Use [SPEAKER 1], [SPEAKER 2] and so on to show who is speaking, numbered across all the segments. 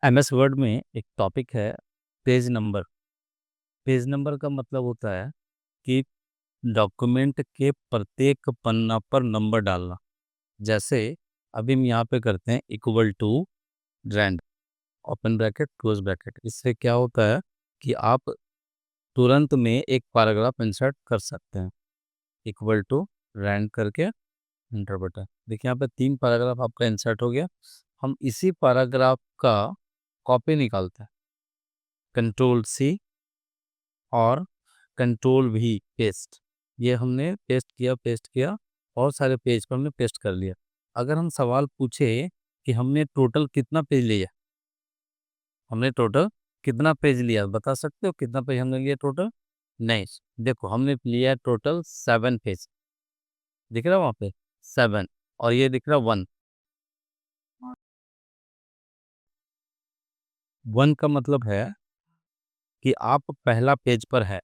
[SPEAKER 1] MS word में एक topic है पेज नंबर। पेज नंबर का मतलब होता है कि डॉक्यूमेंट के प्रत्येक पन्ना पर नंबर डालना। जैसे अभी हम यहाँ पे करते हैं equal to rand, open bracket close bracket. इससे क्या होता है कि आप तुरंत में एक पैराग्राफ इंसर्ट कर सकते हैं। इक्वल टू रैंड करके एंटर बटन, देखिए यहाँ पे 3 पैराग्राफ आपका इंसर्ट हो गया। हम इसी पैराग्राफ का कॉपी निकालते हैं, कंट्रोल सी और कंट्रोल भी पेस्ट। ये हमने पेस्ट किया और सारे पेज पर हमने पेस्ट कर लिया। अगर हम सवाल पूछे कि हमने टोटल कितना पेज लिया, हमने टोटल कितना पेज लिया, बता सकते हो कितना पेज हमने लिया टोटल? नहीं, देखो हमने लिया टोटल 7 पेज। दिख रहा है वहाँ पे 7, और ये दिख रहा 1। 1 का मतलब है कि आप पहला पेज पर है,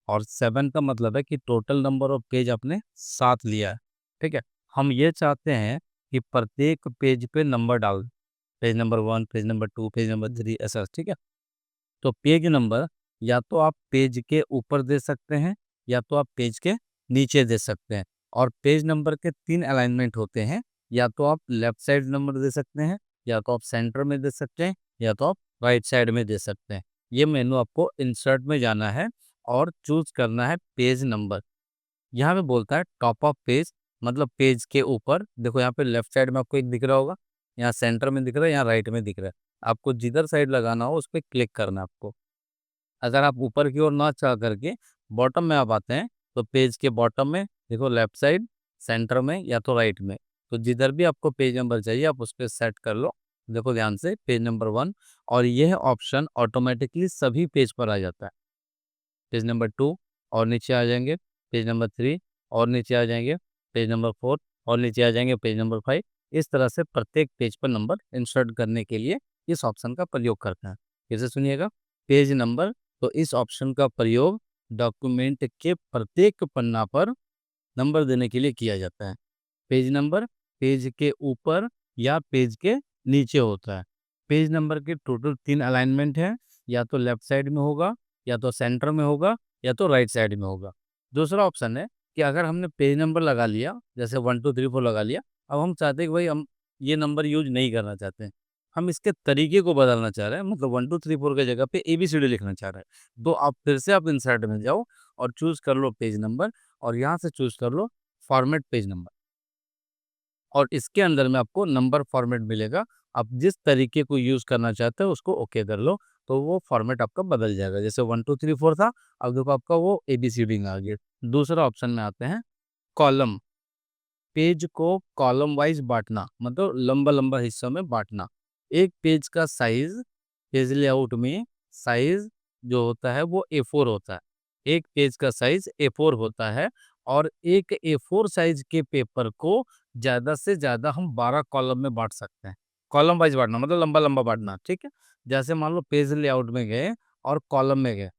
[SPEAKER 1] और 7 का मतलब है कि टोटल नंबर ऑफ पेज आपने 7 लिया है। ठीक है, हम ये चाहते हैं कि प्रत्येक पेज पे नंबर डाल, page number 1, page number 2, page number 3, ऐसा। ठीक है, तो पेज नंबर या तो आप पेज के ऊपर दे सकते हैं या तो आप पेज के नीचे दे सकते हैं। और पेज नंबर के 3 अलाइनमेंट होते हैं, या तो आप लेफ्ट साइड नंबर दे सकते हैं, या तो आप सेंटर में दे सकते हैं, या तो आप राइट साइड में दे सकते हैं। ये मेनू आपको इंसर्ट में जाना है और चूज करना है पेज नंबर। यहाँ पे बोलता है टॉप ऑफ पेज, मतलब पेज के ऊपर। देखो यहाँ पे लेफ्ट साइड में आपको एक दिख रहा होगा, यहाँ सेंटर में दिख रहा है, यहाँ राइट में दिख रहा है। आपको जिधर साइड लगाना हो उस पर क्लिक करना है आपको। अगर आप ऊपर की ओर ना चाह करके बॉटम में आप आते हैं, तो पेज के बॉटम में देखो लेफ्ट साइड, सेंटर में, या तो राइट में, तो जिधर भी आपको पेज नंबर चाहिए आप उस पर सेट कर लो। देखो ध्यान से, पेज नंबर 1, और यह ऑप्शन ऑटोमेटिकली सभी पेज पर आ जाता है। पेज नंबर 2 और नीचे आ जाएंगे, पेज नंबर 3 और नीचे आ जाएंगे, पेज नंबर 4 और नीचे आ जाएंगे, पेज नंबर 5। इस तरह से प्रत्येक पेज पर नंबर इंसर्ट करने के लिए इस ऑप्शन का प्रयोग करते हैं। फिर से सुनिएगा, पेज नंबर, तो इस ऑप्शन का प्रयोग डॉक्यूमेंट के प्रत्येक पन्ना पर नंबर देने के लिए किया जाता है। पेज नंबर पेज के ऊपर या पेज के नीचे होता है। पेज नंबर के टोटल 3 अलाइनमेंट है, या तो लेफ्ट साइड में होगा, या तो सेंटर में होगा, या तो राइट साइड में होगा। दूसरा ऑप्शन है कि अगर हमने पेज नंबर लगा लिया, जैसे 1 2 3 4 लगा लिया, अब हम चाहते हैं कि भाई हम ये नंबर यूज नहीं करना चाहते हैं, हम इसके तरीके को बदलना चाह रहे हैं, मतलब 1 2 3 4 के जगह पे ABCD लिखना चाह रहे हैं, तो आप फिर से आप इंसर्ट में जाओ और चूज कर लो पेज नंबर, और यहाँ से चूज कर लो फॉर्मेट पेज नंबर, और इसके अंदर में आपको नंबर फॉर्मेट मिलेगा। आप जिस तरीके को यूज करना चाहते हो उसको ओके कर लो, तो वो फॉर्मेट आपका बदल जाएगा। जैसे 1 2 3 4 था, अब देखो आपका वो ABCD में आ गया। दूसरा ऑप्शन में आते हैं, कॉलम। पेज को कॉलम वाइज बांटना, मतलब लंबा लंबा हिस्सों में बांटना। एक पेज का साइज, पेज लेआउट में साइज जो होता है वो A4 होता है। एक पेज का साइज A4 होता है, और एक A4 साइज के पेपर को ज्यादा से ज्यादा हम 12 कॉलम में बांट सकते हैं। कॉलम वाइज बांटना मतलब लंबा लंबा बांटना। ठीक है, जैसे मान लो पेज लेआउट में गए और कॉलम में गए,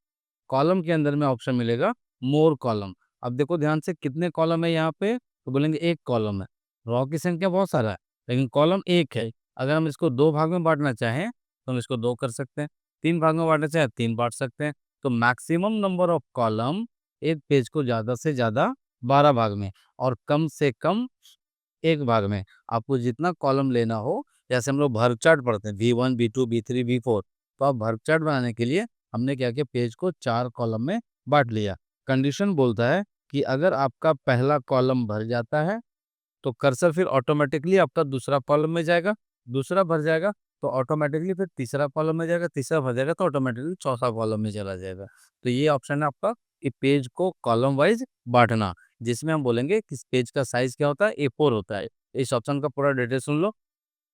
[SPEAKER 1] कॉलम के अंदर में ऑप्शन मिलेगा मोर कॉलम। अब देखो ध्यान से, कितने कॉलम है यहाँ पे, तो बोलेंगे एक कॉलम है। रॉ की संख्या बहुत सारा है, लेकिन कॉलम एक है। अगर हम इसको 2 भाग में बांटना चाहें तो हम इसको 2 कर सकते हैं, 3 भाग में बांटना चाहें 3 बांट सकते हैं। तो मैक्सिमम नंबर ऑफ कॉलम एक पेज को ज्यादा से ज्यादा 12 भाग में, और कम से कम एक भाग में। आपको जितना कॉलम लेना हो, जैसे हम लोग भर चार्ट पढ़ते हैं V1 V2 V3 V4, तो आप भर चार्ट बनाने के लिए हमने क्या किया, पेज को 4 कॉलम में बांट लिया। कंडीशन बोलता है कि अगर आपका पहला कॉलम भर जाता है तो कर्सर फिर ऑटोमेटिकली आपका दूसरा कॉलम में जाएगा, दूसरा भर जाएगा तो ऑटोमेटिकली फिर तीसरा कॉलम में जाएगा, तीसरा भर जाएगा तो ऑटोमेटिकली चौथा कॉलम में चला जाएगा। तो ये ऑप्शन है आपका कि पेज को कॉलम वाइज बांटना, जिसमें हम बोलेंगे कि पेज का साइज क्या होता है, A4 होता है। इस ऑप्शन का पूरा डिटेल सुन लो।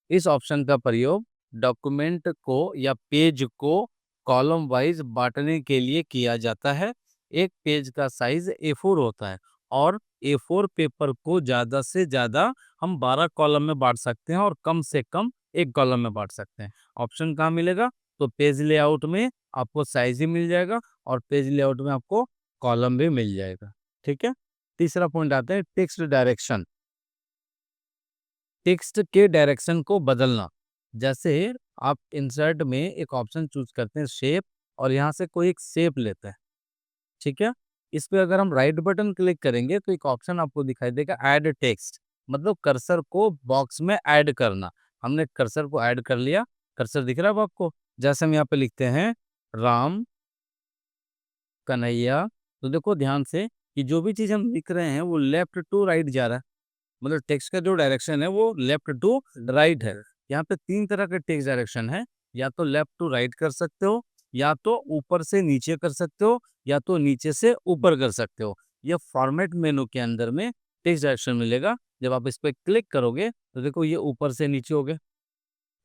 [SPEAKER 1] इस ऑप्शन का प्रयोग डॉक्यूमेंट को या पेज को कॉलम वाइज बांटने के लिए किया जाता है। एक पेज का साइज A4 होता है, और A4 पेपर को ज्यादा से ज्यादा हम 12 कॉलम में बांट सकते हैं, और कम से कम एक कॉलम में बांट सकते हैं। ऑप्शन कहाँ मिलेगा, तो पेज लेआउट में आपको साइज ही मिल जाएगा, और पेज लेआउट में आपको कॉलम भी मिल जाएगा। ठीक है, तीसरा पॉइंट आता है टेक्स्ट डायरेक्शन। टेक्स्ट के डायरेक्शन को बदलना। जैसे आप इंसर्ट में एक ऑप्शन चूज करते हैं शेप, और यहाँ से कोई एक शेप लेते हैं, ठीक है। इस पे अगर हम राइट बटन क्लिक करेंगे तो एक ऑप्शन आपको दिखाई देगा ऐड टेक्स्ट, मतलब कर्सर को बॉक्स में ऐड करना। हमने कर्सर को ऐड कर लिया। कर्सर दिख रहा है अब आपको? जैसे हम यहाँ पे लिखते हैं राम कन्हैया, तो देखो ध्यान से कि जो भी चीज हम लिख रहे हैं वो लेफ्ट टू राइट जा रहा है, मतलब टेक्स्ट का जो डायरेक्शन है वो लेफ्ट टू राइट है। यहाँ पे तीन तरह के टेक्स्ट डायरेक्शन है, या तो लेफ्ट टू राइट कर सकते हो, या तो ऊपर से नीचे कर सकते हो, या तो नीचे से ऊपर कर सकते हो। ये फॉर्मेट मेनू के अंदर में टेक्स्ट डायरेक्शन मिलेगा। जब आप इस पर क्लिक करोगे तो देखो ये ऊपर से नीचे हो गया,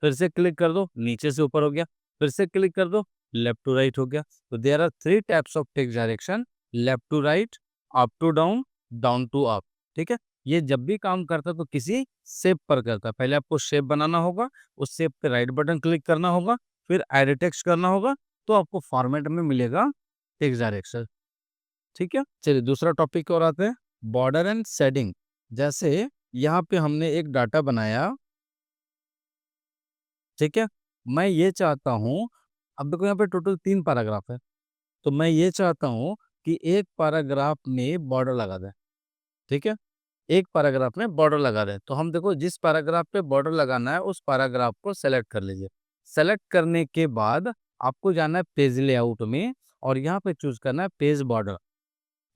[SPEAKER 1] फिर से क्लिक कर दो नीचे से ऊपर हो गया, फिर से क्लिक कर दो लेफ्ट टू राइट हो गया। तो there are three types of text direction, left to right, up to down, down to up, ठीक है। ये जब भी काम करता है तो किसी शेप पर करता है। पहले आपको शेप बनाना होगा, उस शेप पे राइट बटन क्लिक करना होगा, फिर एडिट टेक्स्ट करना होगा, तो आपको फॉर्मेट में मिलेगा टेक्स्ट डायरेक्शन, ठीक है। चलिए दूसरा टॉपिक और आते हैं, बॉर्डर एंड शेडिंग। जैसे यहाँ पे हमने एक डाटा बनाया, ठीक है। मैं ये चाहता हूँ, अब देखो यहाँ पे टोटल 3 पैराग्राफ है, तो मैं ये चाहता हूँ कि एक पैराग्राफ में बॉर्डर लगा दें, ठीक है। एक पैराग्राफ में बॉर्डर लगा दें, तो हम देखो जिस पैराग्राफ पे बॉर्डर लगाना है उस पैराग्राफ को सेलेक्ट कर लीजिए। सेलेक्ट करने के बाद आपको जाना है पेज लेआउट में, और यहाँ पे चूज करना है पेज बॉर्डर।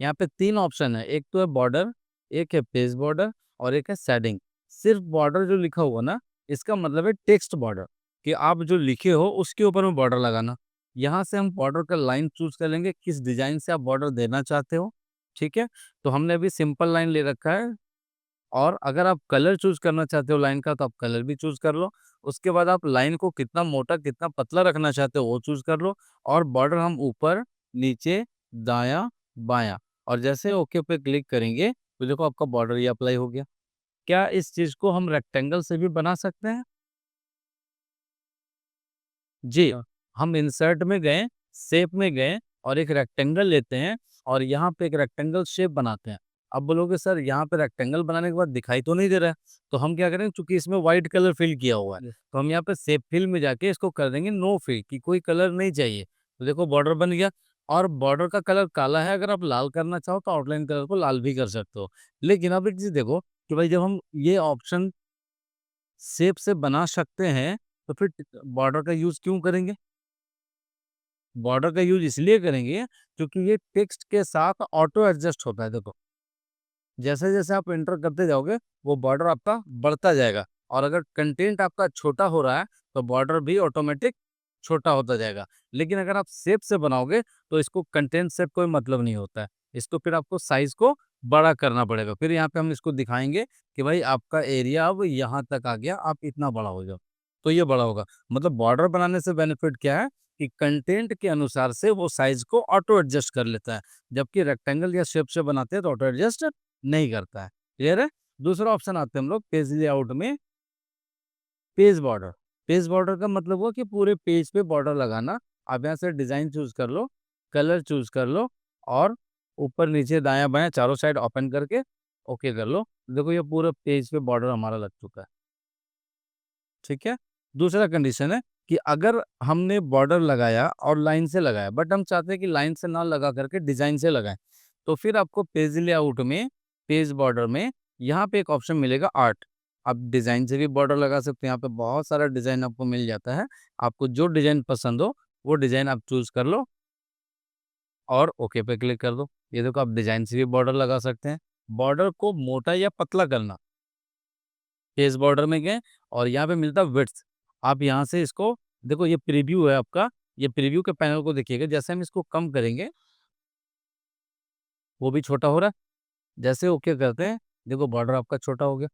[SPEAKER 1] यहाँ पे 3 ऑप्शन है, एक तो है बॉर्डर, एक है पेज बॉर्डर, और एक है शेडिंग। सिर्फ बॉर्डर जो लिखा हुआ ना, इसका मतलब है टेक्स्ट बॉर्डर, कि आप जो लिखे हो उसके ऊपर में बॉर्डर लगाना। यहाँ से हम बॉर्डर का लाइन चूज कर लेंगे, किस डिजाइन से आप बॉर्डर देना चाहते हो, ठीक है। तो हमने अभी सिंपल लाइन ले रखा है, और अगर आप कलर चूज करना चाहते हो लाइन का तो आप कलर भी चूज कर लो। उसके बाद आप लाइन को कितना मोटा कितना पतला रखना चाहते हो वो चूज कर लो, और बॉर्डर हम ऊपर नीचे दाया बाया, और जैसे ओके पे क्लिक करेंगे तो देखो आपका बॉर्डर ये अप्लाई हो गया। क्या इस चीज को हम रेक्टेंगल से भी बना सकते हैं? जी, हम इंसर्ट में गए, शेप में गए, और एक रेक्टेंगल लेते हैं, और यहाँ पे एक रेक्टेंगल शेप बनाते हैं। अब बोलोगे सर यहाँ पे रेक्टेंगल बनाने के बाद दिखाई तो नहीं दे रहा है, तो हम क्या करेंगे, चूंकि इसमें व्हाइट कलर फिल किया हुआ है, तो हम यहाँ पे शेप फिल में जाके इसको कर देंगे नो फिल, कि कोई कलर नहीं चाहिए। तो देखो बॉर्डर बन गया, और बॉर्डर का कलर काला है, अगर आप लाल करना चाहो तो आउटलाइन कलर को लाल भी कर सकते हो। लेकिन अब एक चीज देखो कि भाई जब हम ये ऑप्शन शेप से बना सकते हैं, तो फिर बॉर्डर का यूज क्यों करेंगे? बॉर्डर का यूज इसलिए करेंगे क्योंकि ये टेक्स्ट के साथ ऑटो एडजस्ट होता है। देखो जैसे जैसे आप एंटर करते जाओगे वो बॉर्डर आपका बढ़ता जाएगा, और अगर कंटेंट आपका छोटा हो रहा है तो बॉर्डर भी ऑटोमेटिक छोटा होता जाएगा। लेकिन अगर आप शेप से बनाओगे तो इसको कंटेंट से कोई मतलब नहीं होता है, इसको फिर आपको साइज को बड़ा करना पड़ेगा। फिर यहाँ पे हम इसको दिखाएंगे कि भाई आपका एरिया अब यहाँ तक आ गया, आप इतना बड़ा हो जाओ, तो ये बड़ा होगा। मतलब बॉर्डर बनाने से बेनिफिट क्या है कि कंटेंट के अनुसार से वो साइज को ऑटो एडजस्ट कर लेता है, जबकि रेक्टेंगल या शेप से बनाते हैं तो ऑटो एडजस्ट नहीं करता है। क्लियर है? दूसरा ऑप्शन आते हैं हम लोग पेज लेआउट में, पेज बॉर्डर। पेज बॉर्डर का मतलब हुआ कि पूरे पेज पे बॉर्डर लगाना। आप यहाँ से डिजाइन चूज कर लो, कलर चूज कर लो, और ऊपर नीचे दायां बायां चारों साइड ओपन करके ओके कर लो। देखो ये पूरा पेज पे बॉर्डर हमारा लग चुका है, ठीक है। दूसरा कंडीशन है कि अगर हमने बॉर्डर लगाया और लाइन से लगाया, बट हम चाहते हैं कि लाइन से ना लगा करके डिजाइन से लगाएं, तो फिर आपको पेज लेआउट में पेज बॉर्डर में यहाँ पे एक ऑप्शन मिलेगा आर्ट। आप डिजाइन से भी बॉर्डर लगा सकते हैं, यहाँ पे बहुत सारा डिजाइन आपको मिल जाता है। आपको जो डिजाइन पसंद हो वो डिजाइन आप चूज कर लो, और ओके पे क्लिक कर दो। ये देखो आप डिजाइन से भी बॉर्डर लगा सकते हैं। बॉर्डर को मोटा या पतला करना, पेज बॉर्डर में गए, और यहाँ पे मिलता है विड्थ। आप यहाँ से इसको देखो, ये प्रीव्यू है आपका, ये प्रीव्यू के पैनल को देखिएगा, जैसे हम इसको कम करेंगे वो भी छोटा हो रहा है। जैसे ओके करते हैं देखो बॉर्डर आपका छोटा हो गया।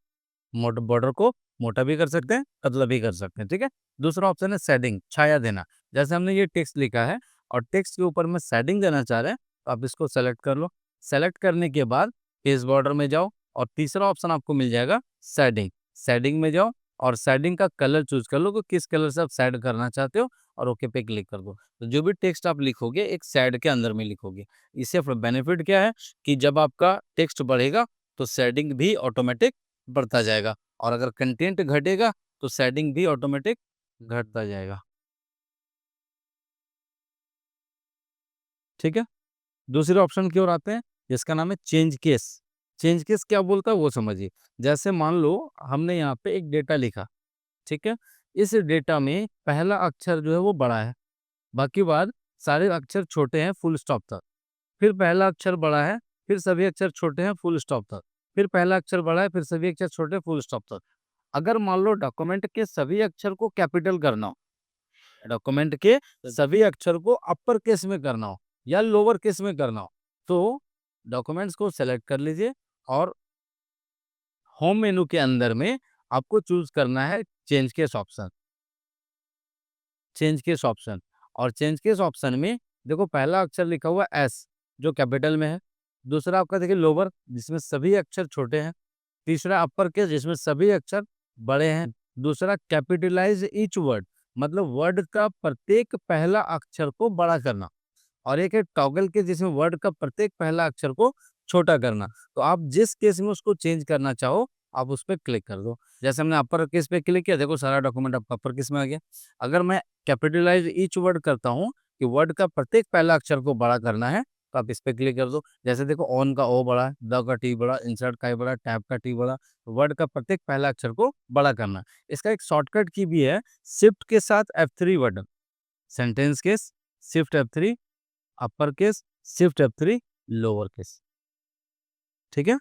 [SPEAKER 1] मोटा बॉर्डर को मोटा भी कर सकते हैं, पतला भी कर सकते हैं, ठीक है। दूसरा ऑप्शन है शेडिंग, छाया देना। जैसे हमने ये टेक्स्ट लिखा है और टेक्स्ट के ऊपर में शेडिंग देना चाह रहे हैं, तो आप इसको सेलेक्ट कर लो। सेलेक्ट करने के बाद पेज बॉर्डर में जाओ, और तीसरा ऑप्शन आपको मिल जाएगा शेडिंग। शेडिंग में जाओ और शेडिंग का कलर चूज कर लो कि किस कलर से आप शेड करना चाहते हो, और ओके पे क्लिक कर दो। तो जो भी टेक्स्ट आप लिखोगे एक शेड के अंदर में लिखोगे। इससे बेनिफिट क्या है कि जब आपका टेक्स्ट बढ़ेगा तो शेडिंग भी ऑटोमेटिक बढ़ता जाएगा, और अगर कंटेंट घटेगा तो शेडिंग भी ऑटोमेटिक घटता जाएगा। ठीक है, दूसरे ऑप्शन की ओर आते हैं, जिसका नाम है चेंज केस। चेंज केस क्या बोलता है वो समझिए। जैसे मान लो हमने यहाँ पे एक डेटा लिखा, ठीक है, इस डेटा में पहला अक्षर जो है वो बड़ा है, बाकी बाद सारे अक्षर छोटे हैं फुल स्टॉप तक। फिर पहला अक्षर बड़ा है, फिर सभी अक्षर छोटे हैं फुल स्टॉप तक। फिर पहला अक्षर बड़ा है, फिर सभी अक्षर छोटे हैं फुल स्टॉप तक। अगर मान लो डॉक्यूमेंट के सभी अक्षर को कैपिटल करना हो, डॉक्यूमेंट के सभी अक्षर को अपर केस में करना हो या लोअर केस में करना हो, तो डॉक्यूमेंट्स को सेलेक्ट कर लीजिए और होम मेनू के अंदर में आपको चूज करना है change case option. Change case option, और चेंज केस ऑप्शन में देखो पहला अक्षर लिखा हुआ एस जो कैपिटल में है, दूसरा आपका देखिए लोअर जिसमें सभी अक्षर छोटे हैं, तीसरा अपर केस जिसमें सभी अक्षर बड़े हैं, दूसरा कैपिटलाइज ईच वर्ड मतलब वर्ड का प्रत्येक पहला अक्षर को बड़ा करना, और एक है टॉगल केस जिसमें वर्ड का प्रत्येक पहला अक्षर को छोटा करना। तो आप जिस केस में उसको चेंज करना चाहो आप उस पर क्लिक कर दो। जैसे हमने अपर केस पे क्लिक किया, देखो सारा डॉक्यूमेंट आपका अपर केस में आ गया। अगर मैं कैपिटलाइज ईच वर्ड करता हूँ कि वर्ड का प्रत्येक पहला अक्षर को बड़ा करना है, तो आप इस पे क्लिक कर दो। जैसे देखो ऑन का ओ बड़ा है, द का टी बड़ा, इंसर्ट का ई बड़ा, टैब का टी बड़ा, वर्ड का प्रत्येक पहला अक्षर को बड़ा करना। इसका एक शॉर्टकट की भी है, शिफ्ट के साथ F3 button, sentence case shift F3, upper case shift F3, lower case. ठीक है।